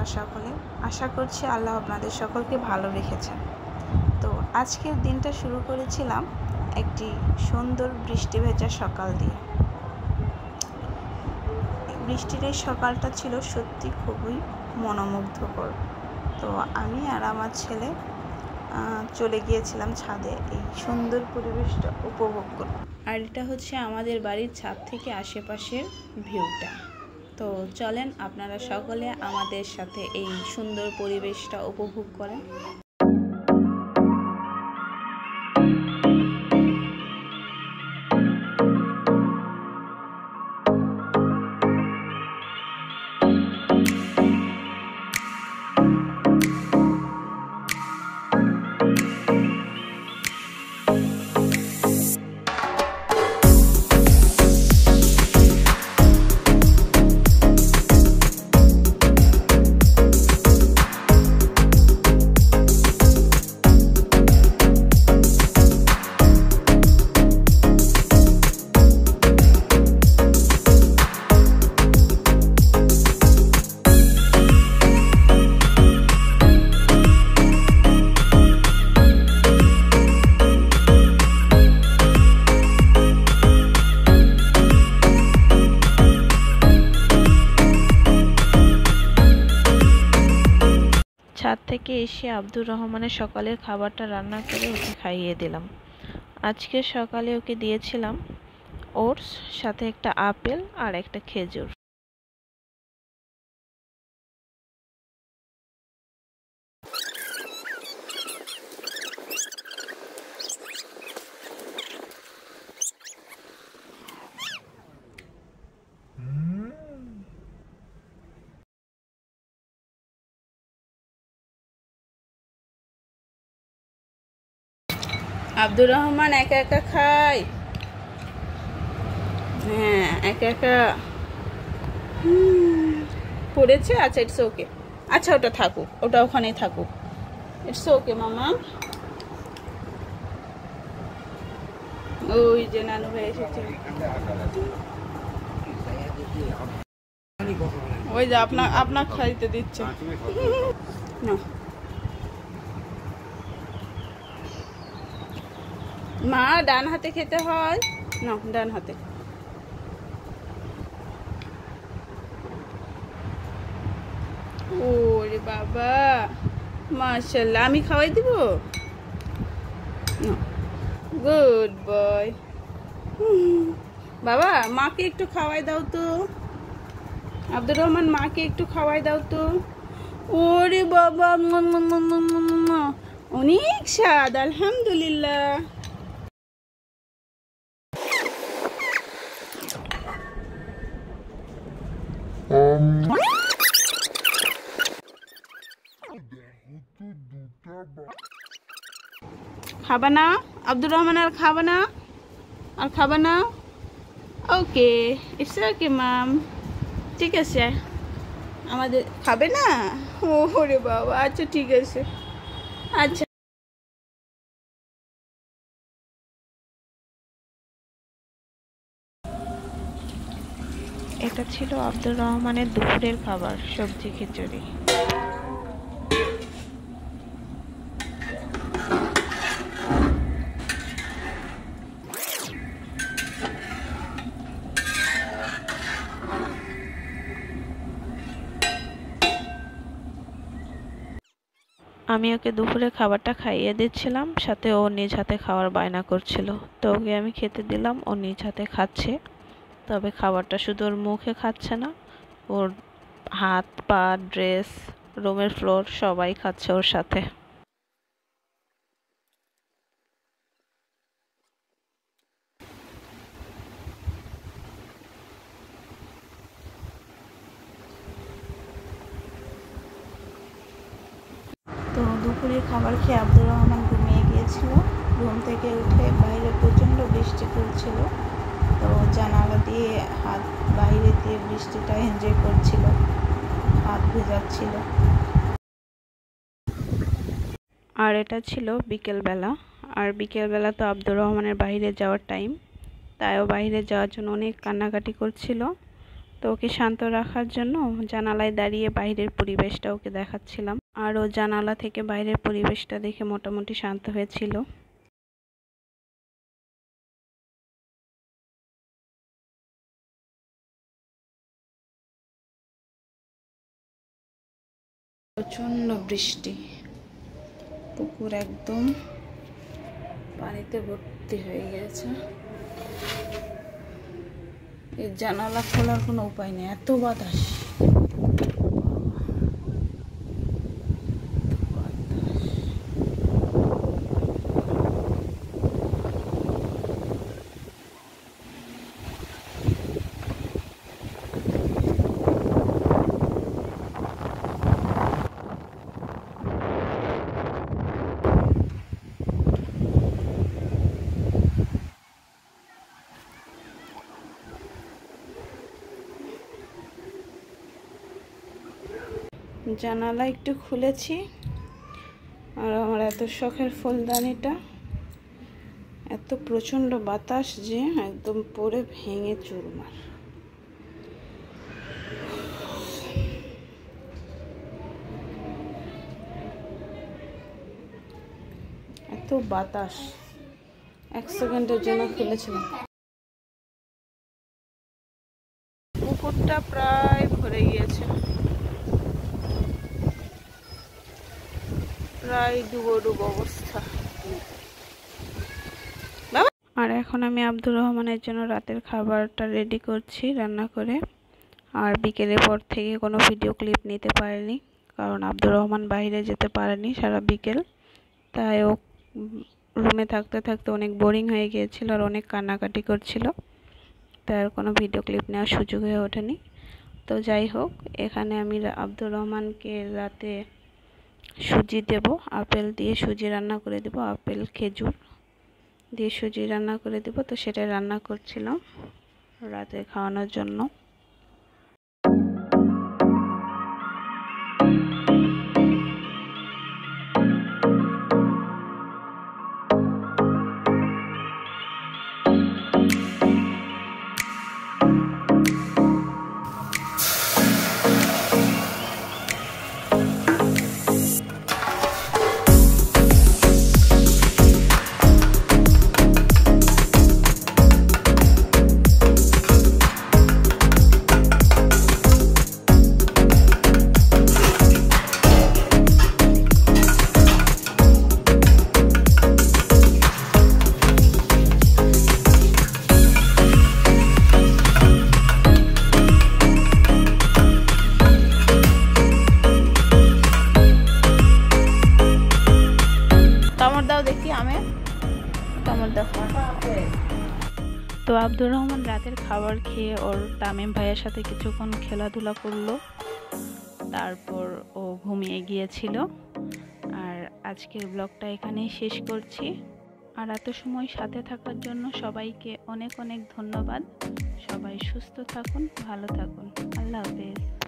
আপনারা সকলে? আশা করছি আল্লাহ আপনাদের সকলকে ভালো রেখেছেন। তো আজকের দিনটা শুরু করেছিলাম একটি সুন্দর বৃষ্টি ভেজা সকাল দিয়ে। বৃষ্টির এই সকালটা ছিল সত্যি খুবই মনোমুগ্ধকর। তো আমি আর আমার ছেলে চলে গিয়েছিলাম ছাদে এই সুন্দর পরিবেশটা উপভোগ করতে। আর এটা হচ্ছে আমাদের বাড়ির ছাদ থেকে আশেপাশের ভিউটা। তো চলেন আপনারা সকলে আমাদের সাথে এই সুন্দর পরিবেশটা উপভোগ করেন। ছাদ থেকে এসে আব্দুর রহমানের সকালের খাবারটা রান্না করে ওকে খাইয়ে দিলাম। আজকে সকালে ওকে দিয়েছিলাম ওটস, সাথে একটা আপেল আর একটা খেজুর। আব্দুর রহমান একা একা খায়, হ্যাঁ একা একা পড়েছে। আচ্ছা ইটস ওকে, আচ্ছা ওটা থাকুক, ওটা ওখানেই থাকুক, ইটস ওকে মামা। ওই যে নানু ভাই এসেছে, ওই যে আপনার খাইতে দিচ্ছে না। মা ডান হাতে খেতে হয় না, ডান হাতে। ওরে বাবা মাশাআল্লাহ, আমি খাওয়াই দিব। Good boy. বাবা মাকে একটু খাওয়াই দাও তো, আব্দুর রহমান মাকে একটু খাওয়াই দাও তো। ওরে বাবা অনেক স্বাদ, আলহামদুলিল্লাহ। খাবা না আব্দুর রহমান? আর খাবা না? আর খাবা না? ওকে ইটস ওকে মাম, ঠিক আছে। আমাদের খাবে না? ওরে বাবা, আচ্ছা ঠিক আছে, আচ্ছা। এটা ছিল আব্দুর রহমানের দুপুরের খাবার, সবজি খিচুড়ি। আমি ওকে দুপুরে খাবারটা খাইয়ে দিচ্ছিলাম, সাথে ও নিজ হাতে খাওয়ার বায়না করছিল। তো ওকে আমি খেতে দিলাম, ও নিজ হাতে খাচ্ছে। তবে খাবারটা শুধু ওর মুখে খাচ্ছে না, ওর হাত পা, ড্রেস, রুমের ফ্লোর সবাই খাচ্ছে ওর সাথে। তো দুপুরে খাবার খেয়ে আব্দুর রহমান ঘুমিয়ে গিয়েছিল। ঘুম থেকে উঠে বাইরে প্রচণ্ড বৃষ্টি পড়ছিল, তো জানালা দিয়ে হাত বাইরে দিয়ে বৃষ্টিটা এনজয় করছিল, হাত ভেজাচ্ছিল। আর এটা ছিল বিকেলবেলা, আর বিকেলবেলা তো আব্দুর রহমানের বাইরে যাওয়ার টাইম, তাইও বাইরে যাওয়ার জন্য অনেক কান্নাকাটি করছিল। তো ওকে শান্ত রাখার জন্য জানালায় দাঁড়িয়ে বাইরের পরিবেশটা ওকে দেখাচ্ছিলাম, আর ও জানালা থেকে বাইরের পরিবেশটা দেখে মোটামুটি শান্ত হয়েছিল। প্রচণ্ড বৃষ্টি, পুকুর একদম পানিতে ভর্তি হয়ে গেছে। এই জানালা খোলার কোনো উপায় নেই, এত বাতাস। জানালা একটু খুলেছি, আর আমার এত শখের ফুলদানিটা, এত প্রচণ্ড বাতাস যে একদম পড়ে ভেঙে চুরমার। এত বাতাস, 1 সেকেন্ডের জন্য খুলেছিলাম। পুকুরটা প্রায় ভরে গিয়েছে, প্রায় ডুবো ডুবো অবস্থা। আর এখন আমি আব্দুর রহমানের জন্য রাতের খাবারটা রেডি করছি রান্না করে। আর বিকেলের পর থেকে কোনো ভিডিও ক্লিপ নিতে পারিনি, কারণ আব্দুর রহমান বাইরে যেতে পারেনি সারা বিকেল। তাই ও রুমে থাকতে থাকতে অনেক বোরিং হয়ে গিয়েছিল আর অনেক কান্নাকাটি করছিল, তাই আর কোনো ভিডিও ক্লিপ নেওয়ার সুযোগ হয়ে ওঠেনি। তো যাই হোক, এখানে আমি আব্দুর রহমানকে রাতে সুজি দেব, আপেল দিয়ে সুজি রান্না করে দেব, আপেল খেজুর দিয়ে সুজি রান্না করে দেব। তো সেটাই রান্না করছিলাম রাতে খাওয়ানোর জন্য। কামড় দাও দেখি, আমের কামড় দাও। তো আব্দুর রহমান রাতের খাবার খেয়ে ওর তামিম ভাইয়ের সাথে কিছুক্ষণ খেলাধুলা করলো, তারপর ও ঘুমিয়ে গিয়েছিল। আর আজকের ব্লগটা এখানেই শেষ করছি। আর এত সময় সাথে থাকার জন্য সবাইকে অনেক অনেক ধন্যবাদ। সবাই সুস্থ থাকুন, ভালো থাকুন, আল্লাহ হাফেজ।